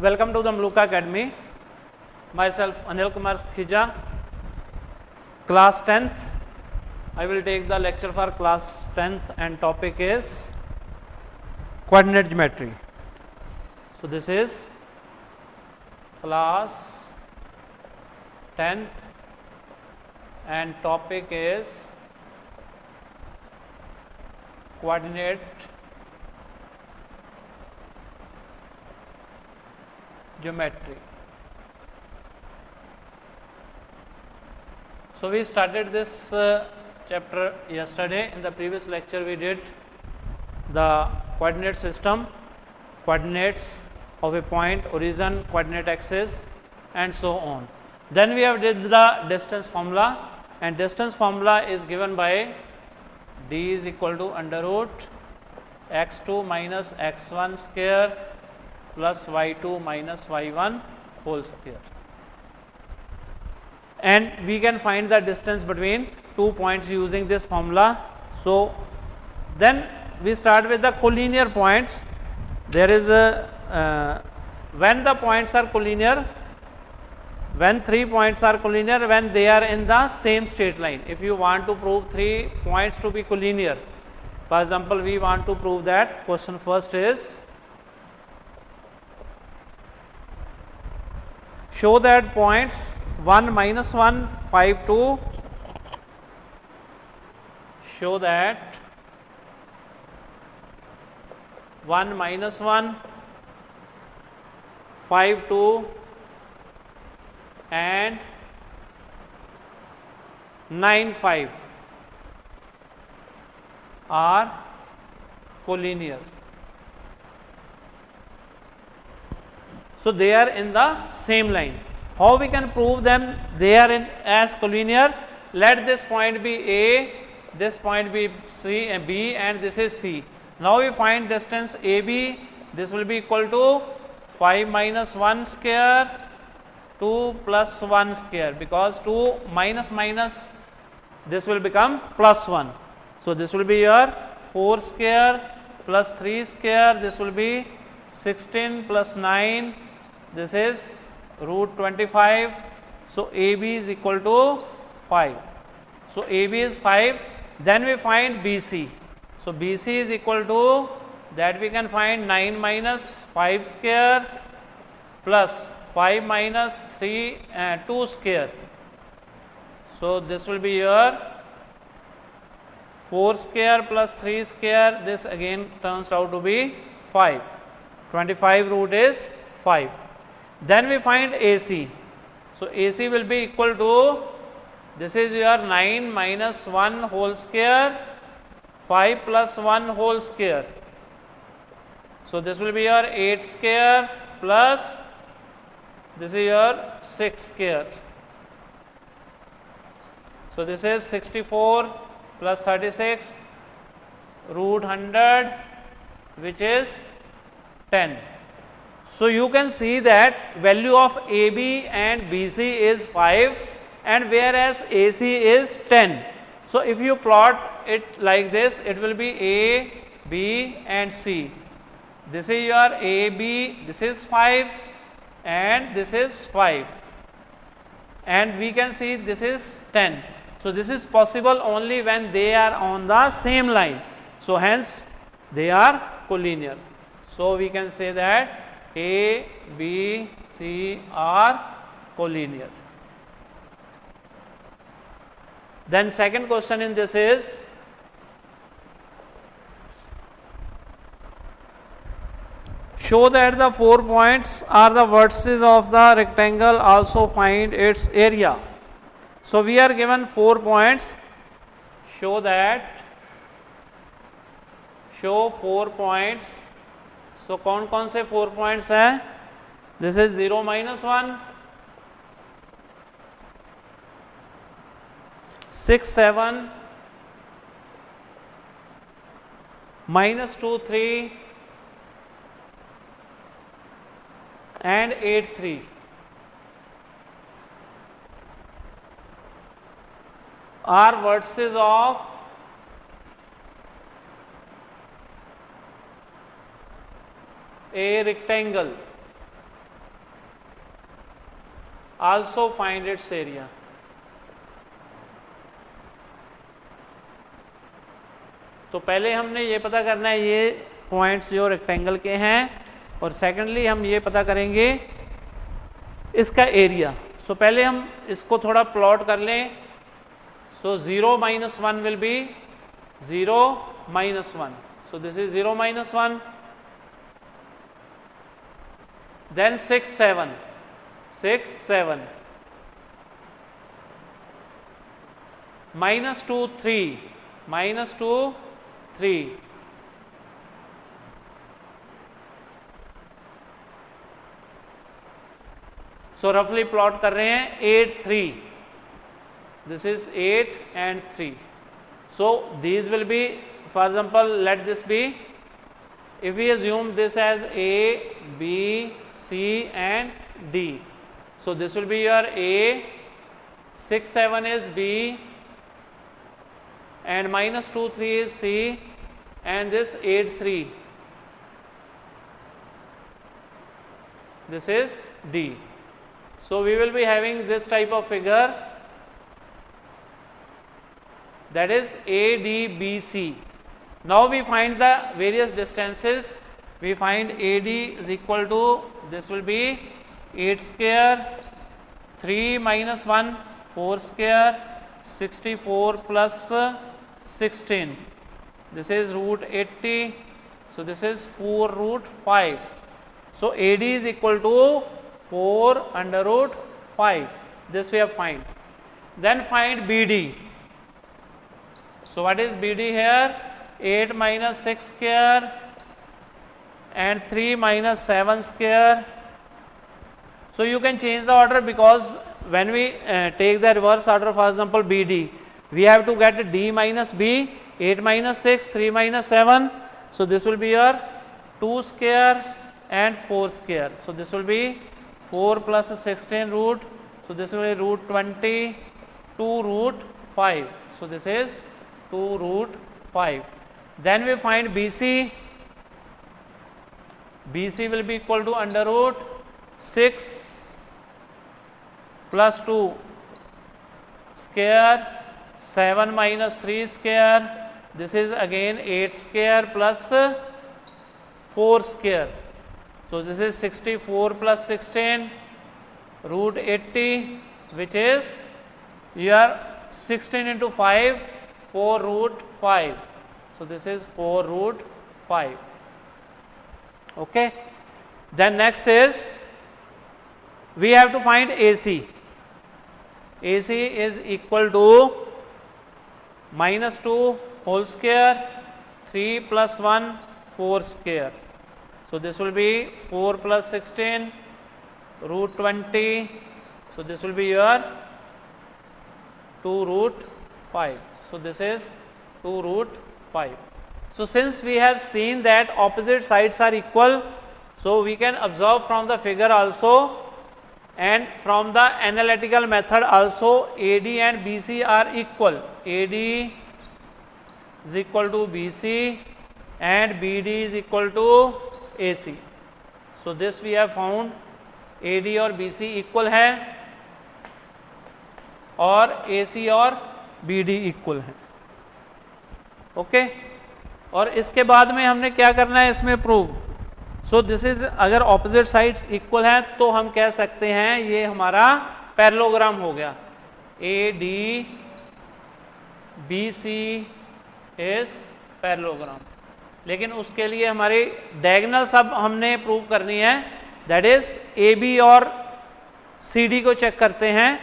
Welcome to the Mluka Academy. Myself Anil Kumar Khija, class 10th. I will take the lecture for class 10th and topic is coordinate geometry. So this is class 10th and topic is coordinate geometry. So we started this chapter yesterday. In the previous lecture we did the coordinate system, coordinates of a point, origin, coordinate axis and so on. Then we have did the distance formula, and distance formula is given by d is equal to under root x2 minus x1 square plus y2 minus y1 whole square. And we can find the distance between 2 points using this formula. So then we start with the collinear points. There is a when the points are collinear, when 3 points are collinear, when they are in the same straight line. If you want to prove 3 points to be collinear, for example, we want to prove that. Question first is, show that points 1 minus 1 5 2, show that 1 minus 1 5 2 and 9 5 are collinear. So they are in the same line. How we can prove them they are in as collinear? Let this point be A, this point be C and B, and this is C. Now we find distance AB. This will be equal to 5 minus 1 square 2 plus 1 square, because 2 minus minus this will become plus 1. So this will be your 4 square plus 3 square, this will be 16 plus 9, this is root 25. So AB is equal to 5. So AB is 5. Then we find BC. So BC is equal to, that we can find 9 minus 5 square plus 5 minus 2 square. So this will be your 4 square plus 3 square, this again turns out to be 5. 25 root is 5. Then we find AC. So AC will be equal to, this is your 9 minus 1 whole square 5 plus 1 whole square. So this will be your 8 square plus this is your 6 square. So this is 64 plus 36 root 100, which is 10. So you can see that value of AB and BC is 5 and whereas AC is 10. So if you plot it like this, it will be A, B and C. This is your AB, this is 5 and this is 5, and we can see this is 10. So this is possible only when they are on the same line. So hence they are collinear. So we can say that A, B, C are collinear. Then second question in this is, show that the 4 points are the vertices of the rectangle, also find its area. So we are given 4 points. Show 4 points. So कौन से 4 points हैं? This is 0 minus 1, 6 7, minus 2 3 and 8 3 are vertices of a rectangle. also find its area. तो पहले हमने ये पता करना है ये पॉइंट्स जो रेक्टेंगल के हैं, और सेकेंडली हम ये पता करेंगे इसका एरिया. सो पहले हम इसको थोड़ा प्लॉट कर लें. सो 0 minus 1 will be 0 minus 1. So this is 0 minus 1. Then 6 7 6 7 minus 2 3 minus 2 3 so roughly plot कर रहे हैं 8 3. This is 8 and 3. So these will be, for example, let this be, if we assume this as A, B, C and D. So this will be your A, 6 7 is B, and minus 2 3 is C, and this 8 3. This is D. So we will be having this type of figure, that is ADBC. Now we find the various distances. We find AD is equal to, this will be 8 square, 3 minus 1, 4 square, 64 plus 16. This is root 80. So this is 4 root 5. So AD is equal to 4 under root 5. This we have find. Then find BD. So what is BD here? 8 minus 6 square and 3 minus 7 square. So you can change the order, because when we take the reverse order, for example BD, we have to get D minus B, 8 minus 6, 3 minus 7. So this will be your 2 square and 4 square. So this will be 4 plus 16 root. So this will be root 20, 2 root 5. So this is 2 root 5. Then we find BC. BC will be equal to under root 6 plus 2 square, 7 minus 3 square. This is again 8 square plus 4 square. So this is 64 plus 16 root 80, which is your 16 into 5, 4 root 5. So this is 4 root 5. Okay. Then next is we have to find AC. AC is equal to minus 2 whole square, 3 plus 1, 4 square. So this will be 4 plus 16 root 20. So this will be your 2 root 5. So this is 2 root 5. So since we have seen that opposite sides are equal, so we can observe from the figure also, and from the analytical method also, AD and BC are equal. AD is equal to BC and BD is equal to AC. So this we have found, AD और BC equal है और AC और BD equal है. Okay. और इसके बाद में हमने क्या करना है इसमें प्रूव. सो दिस इज, अगर ऑपोजिट साइड्स इक्वल है तो हम कह सकते हैं ये हमारा पैरेललोग्राम हो गया. AD BC is parallelogram. लेकिन उसके लिए हमारी डायगोनल सब हमने प्रूव करनी है, दैट इज AB और CD को चेक करते हैं.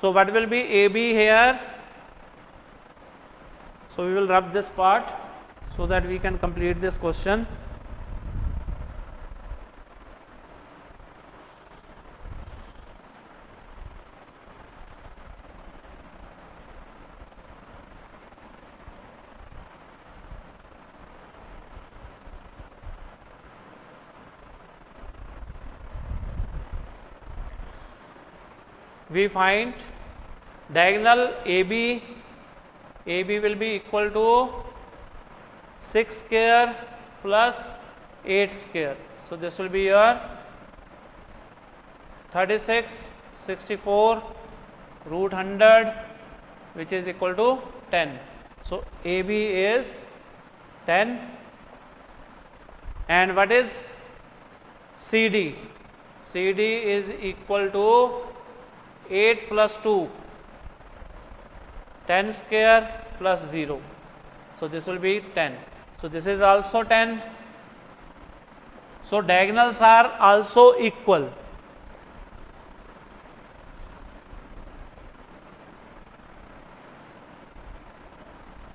So what will be AB here. So we will rub this part so that we can complete this question. We find diagonal AB. AB will be equal to 6 square plus 8 square. So this will be your 36 64 root 100 which is equal to 10. So AB is 10. And what is CD? CD is equal to 8 plus 2, 10 square plus 0. So this will be 10. So this is also 10. So diagonals are also equal.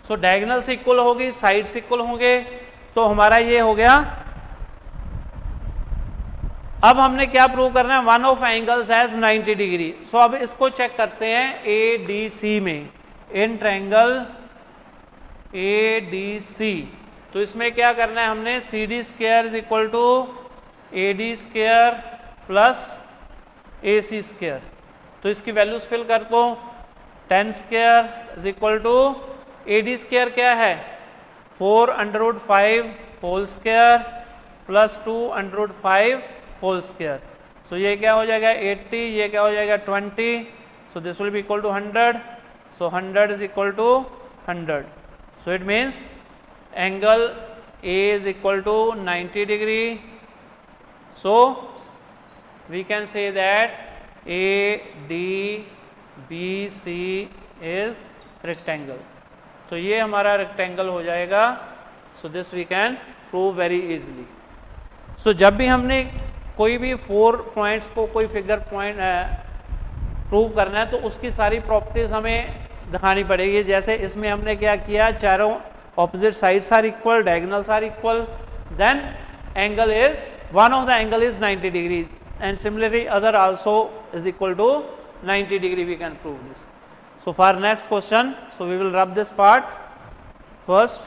So diagonals equal होगी, sides equal होंगे, तो हमारा ये हो गया. अब हमने क्या प्रूव करना है? One of angles has 90 degree. So अब इसको चेक करते हैं ADC में, इन ट्रायंगल ADC. तो इसमें क्या करना है हमने? CD square is equal to AD square plus AC square. तो इसकी वैल्यूज फिल कर दो. 10 square is equal to AD square क्या है? 4 under root 5 whole square plus 2 under root 5 whole square. सो ये क्या हो जाएगा? 80. ये क्या हो जाएगा? 20. So this will be equal to 100. So 100 is equal to 100. So it means angle A is equal to 90 degree. So we can say that ADBC is rectangle. तो ये हमारा रेक्टेंगल हो जाएगा. So this we can prove very easily. So जब भी हमने कोई भी 4 पॉइंट्स को कोई फिगर पॉइंट प्रूव करना है तो उसकी सारी प्रॉपर्टीज हमें दिखानी पड़ेगी. जैसे इसमें हमने क्या किया? चारों opposite sides are equal, diagonals are equal, then angle is, one of the angle is 90 degree, and similarly other also is equal to 90 degree. We can prove this. So for next question, so we will rub this part first.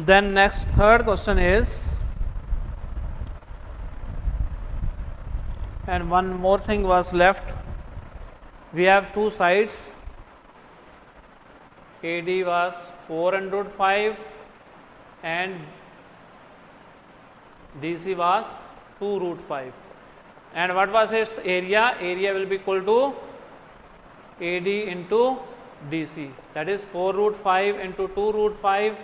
Then next third question is, and one more thing was left. We have two sides. AD was 4 under root 5 and DC was 2 root 5. And what was its area? Area will be equal to AD into DC. That is 4 root 5 into 2 root 5.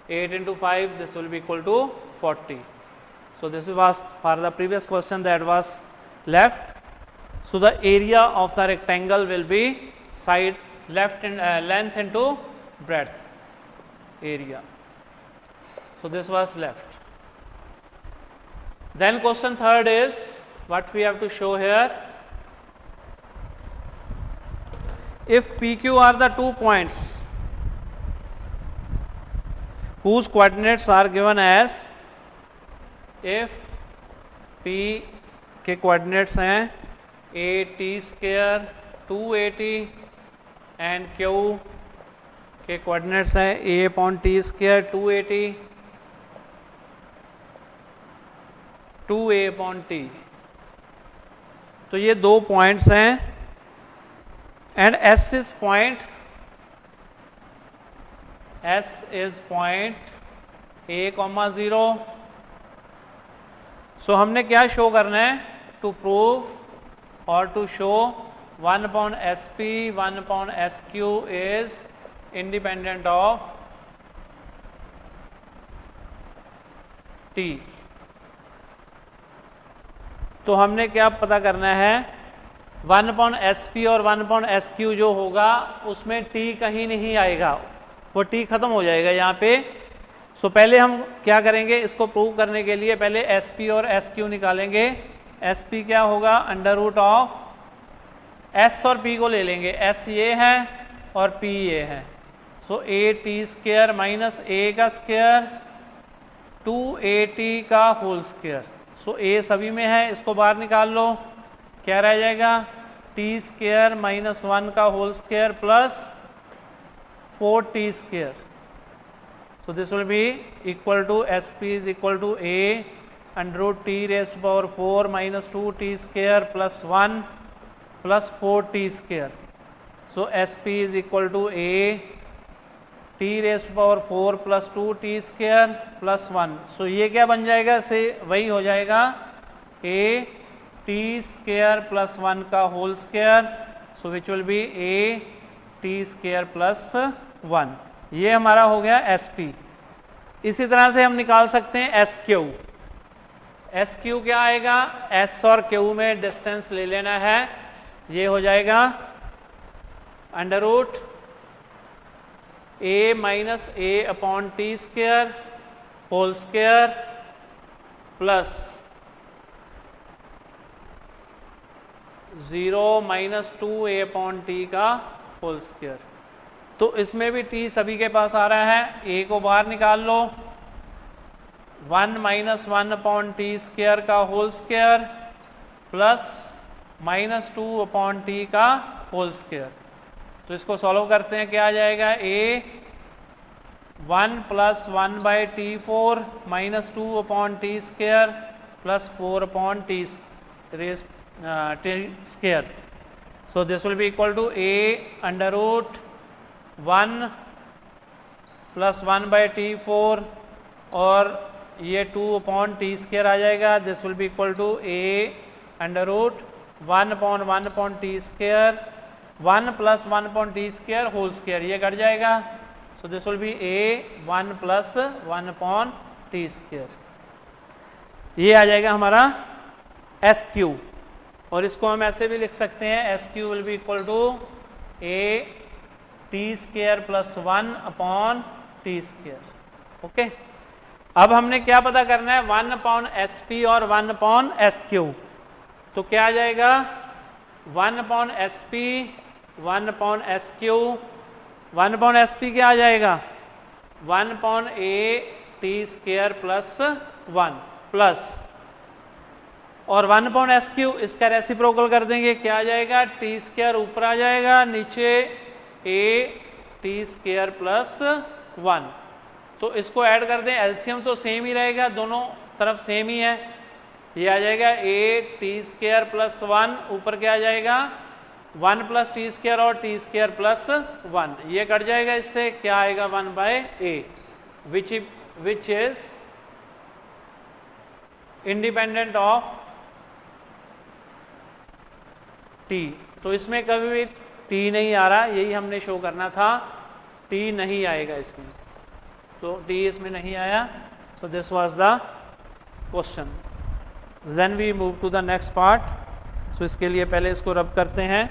8 into 5, this will be equal to 40. So this was for the previous question that was left. So the area of the rectangle will be side left in length into breadth area. So this was left. Then question third is what we have to show here. If PQ are the 2 points whose coordinates are given as, if P के coordinates हैं AT square 2AT and Q के coordinates हैं A upon T square 2AT 2A upon T. तो ये 2 points हैं and S is point A, 0. So हमने क्या show करना है? टू प्रूव और to show 1 upon SP 1 upon SQ is independent of T. तो हमने क्या पता करना है, 1/SP और 1/SQ जो होगा उसमें टी कहीं नहीं आएगा, वो टी खत्म हो जाएगा यहाँ पे। सो पहले हम क्या करेंगे, इसको प्रूव करने के लिए पहले SP और SQ निकालेंगे। SP क्या होगा, अंडर रूट ऑफ S और P को ले लेंगे, S ये है और P ये है। सो AT² माइनस A का स्क्वायर 2AT का होल स्क्वायर। सो A सभी में है, इसको बाहर निकाल लो, क्या रह जाएगा, T² माइनस 1 का whole square plus 4T²। So this will be equal to SP is equal to A under root T raised to power 4 minus 2T² plus 1 plus 4T²। So SP is equal to A T raised to power 4 plus 2T² plus 1। So ये क्या बन जाएगा, से वही हो जाएगा A T² plus 1 का whole square. So which will be A T² plus 1। ये हमारा हो गया SP। इसी तरह से हम निकाल सकते हैं SQ। SQ क्या आएगा, S और Q में डिस्टेंस ले लेना है, ये हो जाएगा under root A minus A upon T² whole square plus 0 minus 2A upon T का होल स्क्वायर। तो इसमें भी T सभी के पास आ रहा है, A को बाहर निकाल लो, 1 माइनस 1 अपॉन T² का whole square plus minus 2 upon T का होल स्क्वायर। तो इसको सॉल्व करते हैं, क्या आ जाएगा, A 1 plus 1/T4 minus 2 upon T² plus 4 upon T²। So this will be equal to A under root 1 plus 1/T4 और ये 2 अपॉन T² आ जाएगा। This will be equal to A under root 1 upon T², 1 plus 1 upon T² whole square, ये cut जाएगा। So this will be A 1 plus 1 upon T²। ये आ जाएगा हमारा SQ। और इसको हम ऐसे भी लिख सकते हैं, SQ will be equal to A T² plus 1 upon T²। Okay, अब हमने क्या पता करना है, 1 अपॉन SP और 1 अपॉन SQ। तो क्या आ जाएगा, 1 upon SP 1 upon SQ, 1 upon SP क्या आ जाएगा, 1 upon A T² plus 1 plus, और 1 अपॉन SQ इसका रेसिप्रोकल कर देंगे, क्या आ जाएगा, T² ऊपर आ जाएगा, नीचे A T² प्लस 1। तो इसको ऐड कर दें, एलसीएम तो सेम ही रहेगा, दोनों तरफ सेम ही है। ये आ जाएगा A T² प्लस 1, ऊपर क्या आ जाएगा, 1 प्लस T² और T² प्लस 1, ये कट जाएगा, इससे क्या आएगा, 1/A which is independent of T। तो इसमें कभी भी T नहीं आ रहा, यही हमने शो करना था, T नहीं आएगा इसमें, तो T इसमें नहीं आया। So this was the question. Then we move to the next part. So इसके लिए पहले इसको रब करते हैं।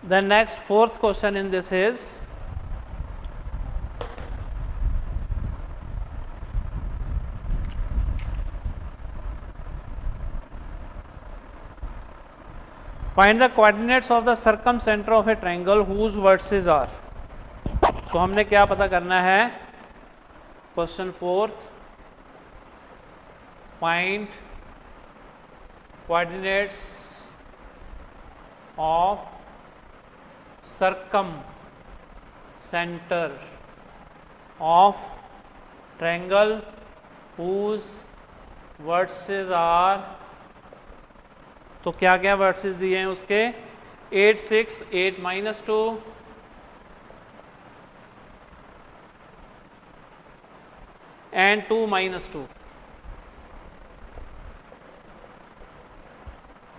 The next fourth question in this is, find the coordinates of the circumcenter of a triangle whose vertices are। सो हमने क्या पता करना है, question 4, find coordinates of circumcentre of triangle whose vertices are, तो क्या क्या वर्टिसेस दिए हैं उसके, 8, 6, 8, -2, and 2, -2.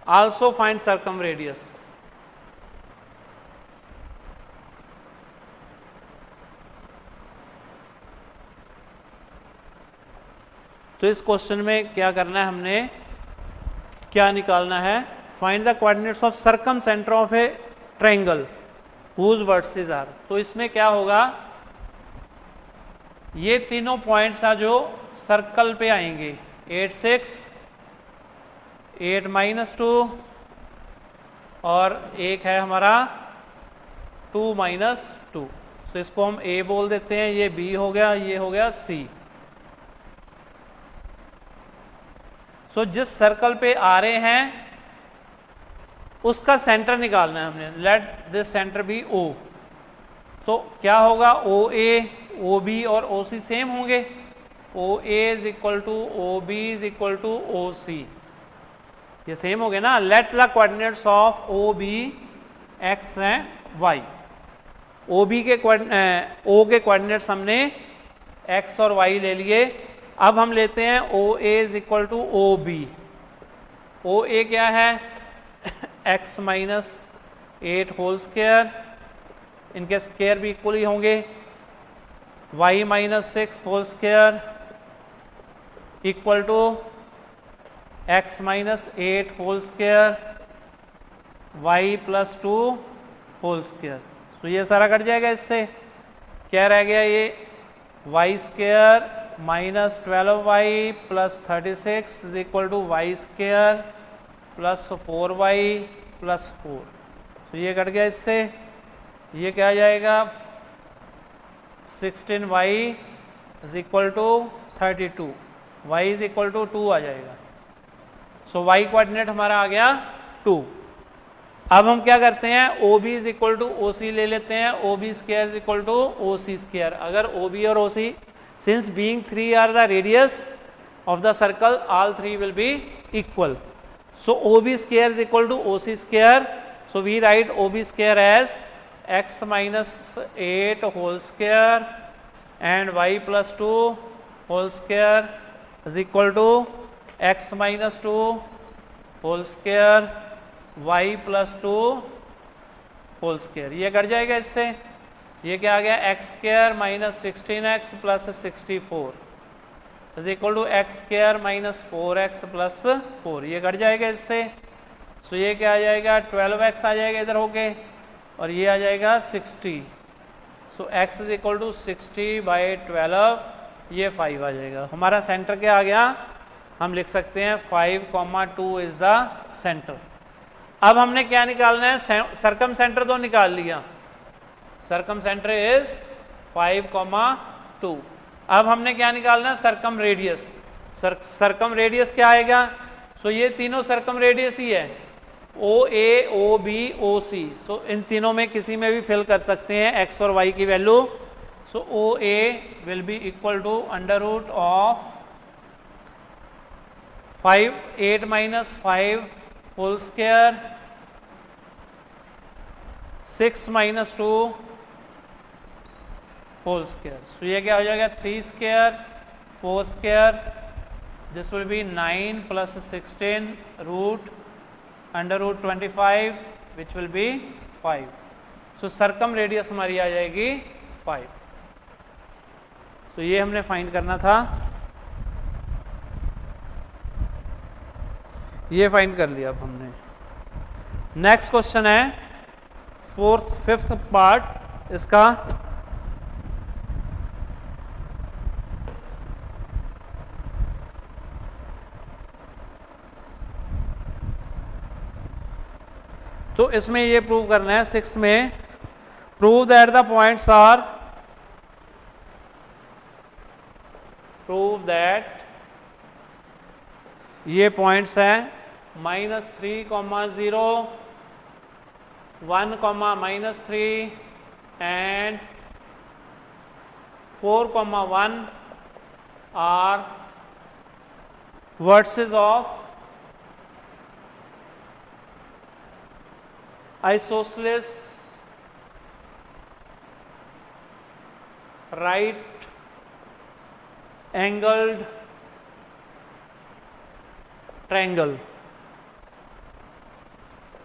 Also find circumradius. तो इस क्वेश्चन में क्या करना है, हमने क्या निकालना है, find the coordinates of circumcentre of a triangle whose vertices are. तो इसमें क्या होगा, ये तीनों पॉइंट्स आ जो सर्कल पे आएंगे, 8, 6, 8, -2 और एक है हमारा 2, -2। सो इसको हम ए बोल देते हैं, ये बी हो गया, ये हो गया सी। सो जिस सर्कल पे आ रहे हैं उसका सेंटर निकालना है हमने, let this centre be O. तो क्या होगा, ओ ए, ओ बी और ओ सी सेम होंगे, O A is equal to O B is equal to O C, ये सेम हो गए ना। Let the coordinates of O B X and Y. O B के ओ के कोऑर्डिनेट्स हमने एक्स और वाई ले लिए। अब हम लेते हैं O A is equal to O B. O A क्या है, x -8 होल स्क्वायर, इनके स्क्वायर भी इक्वल ही होंगे, y -6 whole square equal to x -8 whole square, y +2 whole square. तो ये सारा कट जाएगा, इससे क्या रह गया, ये y square -12y + 36 is equal to y square +4y +4। तो ये कट गया, इससे ये क्या आ जाएगा, 16y is equal to 32, y is equal to 2 आ जाएगा। सो y कोऑर्डिनेट हमारा आ गया 2। अब हम क्या करते हैं, O B is equal to O C ले लेते हैं, O B square is equal to O C square. अगर ओ बी और O C, since being 3 are the radius of the circle, all 3 will be equal. So OB square is equal to OC square. So we write OB square as x -8 whole square and y +2 whole square is equal to x -2 whole square, y +2 whole square। ये cut जाएगा इससे, ये क्या आ गया, x square -16x + 64 is equal to x square -4x + 4, ये cut जाएगा इससे। सो ये क्या आ जाएगा, 12x आ जाएगा इधर होके, और ये आ जाएगा 60। सो x इज इक्वल टू 60/12, ये 5 आ जाएगा। हमारा सेंटर क्या आ गया, हम लिख सकते हैं 5,2 इज द सेंटर। अब हमने क्या निकालना है, सर्कम सेंटर तो निकाल लिया, सर्कम सेंटर इज 5,2। अब हमने क्या निकालना है, सर्कम रेडियस। सर्कम रेडियस क्या आएगा, सो ये तीनों सर्कम रेडियस ही है, ओ ए, ओ बी, ओ सी। सो इन तीनों में किसी में भी फिल कर सकते हैं एक्स और वाई की value. So O A will be equal to √ of 8 - 5 whole square, 6 - 2 whole square. सो ये क्या हो जाएगा, 3 square, 4 square, this will be 9 + 16 √25 which will be 5। So circumradius हमारी आ जाएगी 5। सो ये हमने फाइंड करना था, ये फाइंड कर लिया अब हमने। नेक्स्ट क्वेश्चन है 5th पार्ट इसका, तो इसमें ये प्रूव करना है 6th में, prove that the points are prove that ये पॉइंट्स हैं -3,0 1, -3 and 4,1 are vertices of isosceles right angled triangle.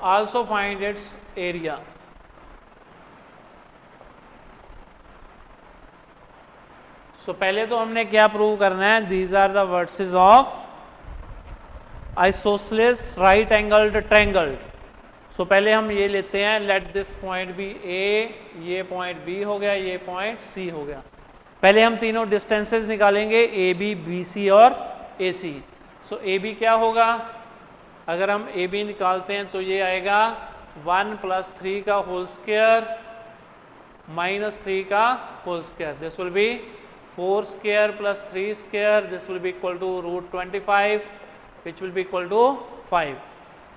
Also find its area. So पहले तो हमने क्या प्रूव करना है, these are the vertices of isosceles right angled triangle. So पहले हम ये लेते हैं, let this point be A, ये point B हो गया, ये point C हो गया. पहले हम तीनों डिस्टेंसेस निकालेंगे AB, BC और AC. So AB क्या होगा, अगर हम AB निकालते हैं तो ये आएगा 1 + 3 का होल स्क्वायर -3 का whole square. This will be 4 square + 3 square. This will be equal to √25 which will be equal to 5.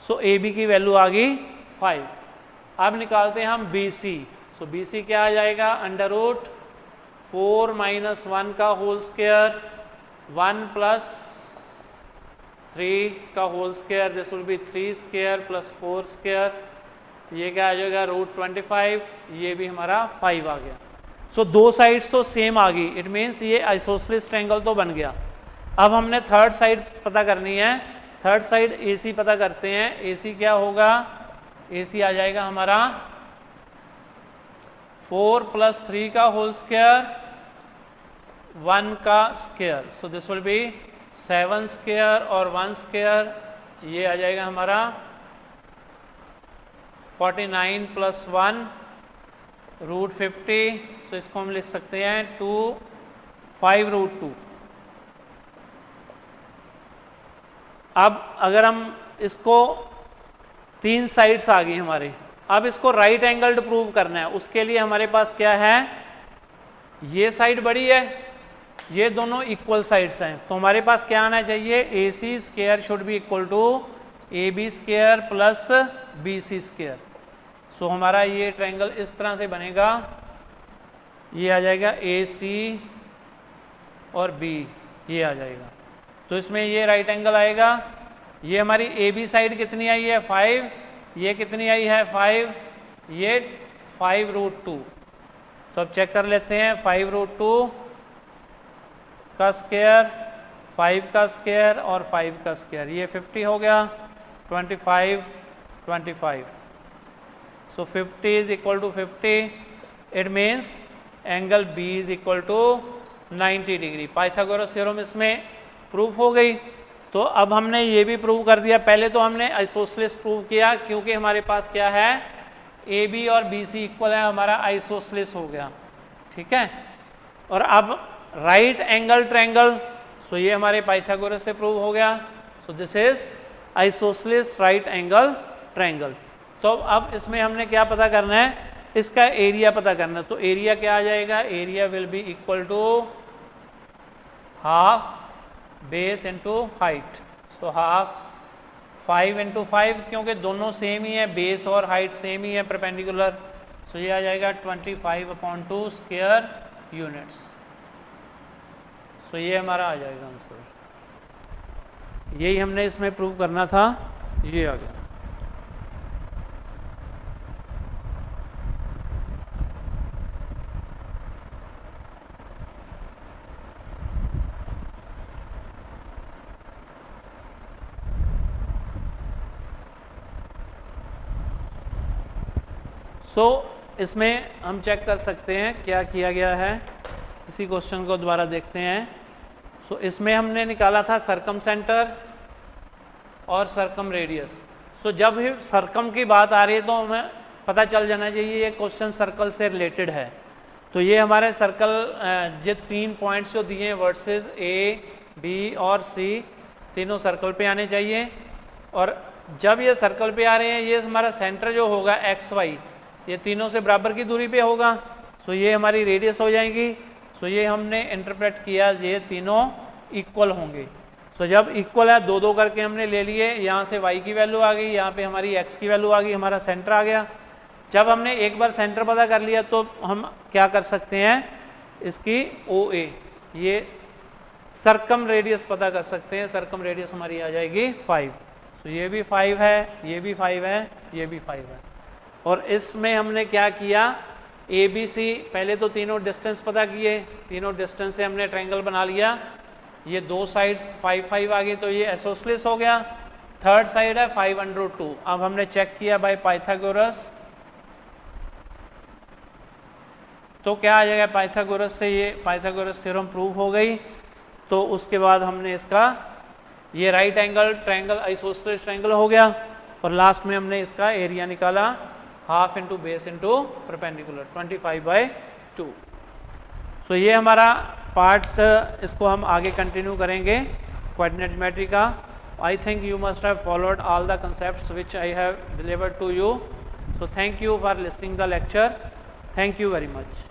So AB की वैल्यू आ गई 5. अब निकालते हैं हम BC. सो BC क्या आ जाएगा, √4 - 1 का होल स्क्वायर 1 + 3 का whole square. This will be 3 square + 4 square. ये क्या आ जाएगा √25. ये भी हमारा 5 आ गया. सो दो साइड्स तो सेम आ गई. इट मीन्स ये आइसोसेलेस ट्रायंगल तो बन गया. अब हमने थर्ड साइड पता करनी है. थर्ड साइड AC पता करते हैं. AC क्या होगा, AC आ जाएगा हमारा 4 + 3 का होल स्क्वायर 1 का square. So this will B 7 square और 1 स्क्वायर. ये आ जाएगा हमारा 49 + 1 √50. सो इसको हम लिख सकते हैं 5√2. अब अगर हम इसको 3 साइड्स आ गई हमारे, अब इसको राइट एंगल्ड प्रूव करना है. उसके लिए हमारे पास क्या है, ये साइड बड़ी है, ये दोनों इक्वल साइड्स हैं. तो हमारे पास क्या आना चाहिए, AC square should be equal to AB square + BC square. So हमारा ये ट्रायंगल इस तरह से बनेगा. ये आ जाएगा AC और B, ये आ जाएगा. तो इसमें ये राइट एंगल आएगा. ये हमारी AB साइड कितनी आई है 5, ये कितनी आई है 5, ये 5√2. तो अब चेक कर लेते हैं. 5√2 का स्क्वायर 5 का स्क्वायर और 5 का स्क्वायर, ये 50 हो गया. 25 25. So 50 is equal to 50. It means angle B is equal to 90 degree. Pythagoras theorem इसमें प्रूफ हो गई. तो अब हमने ये भी प्रूव कर दिया. पहले तो हमने आइसोसेलेस प्रूव किया क्योंकि हमारे पास क्या है, AB और BC इक्वल है, हमारा आइसोसेलेस हो गया. ठीक है. और अब राइट एंगल ट्रायंगल, सो ये हमारे पाइथागोरस से प्रूव हो गया. So this is isosceles right angle triangle. तो अब इसमें हमने क्या पता करना है, इसका एरिया पता करना है. तो एरिया क्या आ जाएगा, area will be equal to half base into height. So half 5 × 5, क्योंकि दोनों सेम ही है, बेस और हाइट सेम ही है परपेंडिकुलर. सो ये आ जाएगा 25/2 स्क्वायर यूनिट्स. सो ये हमारा आ जाएगा आंसर. यही हमने इसमें प्रूव करना था. ये आ गया. सो इसमें हम चेक कर सकते हैं क्या किया गया है. इसी क्वेश्चन को दोबारा देखते हैं. सो इसमें हमने निकाला था सरकम सेंटर और सरकम रेडियस. सो जब भी सरकम की बात आ रही है तो हमें पता चल जाना चाहिए ये क्वेश्चन सर्कल से रिलेटेड है. तो ये हमारे सर्कल ये 3 पॉइंट्स जो दिए हैं वर्सेस A, B और C, तीनों सर्कल पे आने चाहिए. और जब ये सर्कल पे आ रहे हैं, ये हमारा सेंटर जो होगा XY, ये तीनों से बराबर की दूरी पे होगा. सो ये हमारी रेडियस हो जाएगी. सो ये हमने इंटरप्रेट किया, ये तीनों इक्वल होंगे। सो जब इक्वल है, दो दो करके हमने ले लिए, यहाँ से y की वैल्यू आ गई, यहाँ पे हमारी x की वैल्यू आ गई, हमारा सेंटर आ गया। जब हमने एक बार सेंटर पता कर लिया तो हम क्या कर सकते हैं, इसकी OA, ये सर्कम रेडियस पता कर सकते हैं। सर्कम रेडियस हमारी आ जाएगी 5। सो ये भी 5 है, ये भी 5 है, ये भी 5 है। और इसमें हमने क्या किया, ABC, पहले तो तीनों डिस्टेंस पता किए, तीनों डिस्टेंस से हमने ट्रायंगल बना लिया। ये दो साइड्स 5 5 आ गई तो ये आइसोसेलेस हो गया। थर्ड साइड है 5√2। अब हमने चेक किया बाय पाइथागोरस, तो क्या आ जाएगा, पाइथागोरस से ये पाइथागोरस थ्योरम प्रूव हो गई। तो उसके बाद हमने इसका ये right angle triangle isosceles triangle हो गया। और लास्ट में हमने इसका एरिया निकाला, half into base into perpendicular, 25/2। सो ये हमारा पार्ट, इसको हम आगे कंटिन्यू करेंगे कोऑर्डिनेट ज्योमेट्री का। I think you must have followed all the concepts which I have delivered to you. So thank you for listening the lecture. Thank you very much.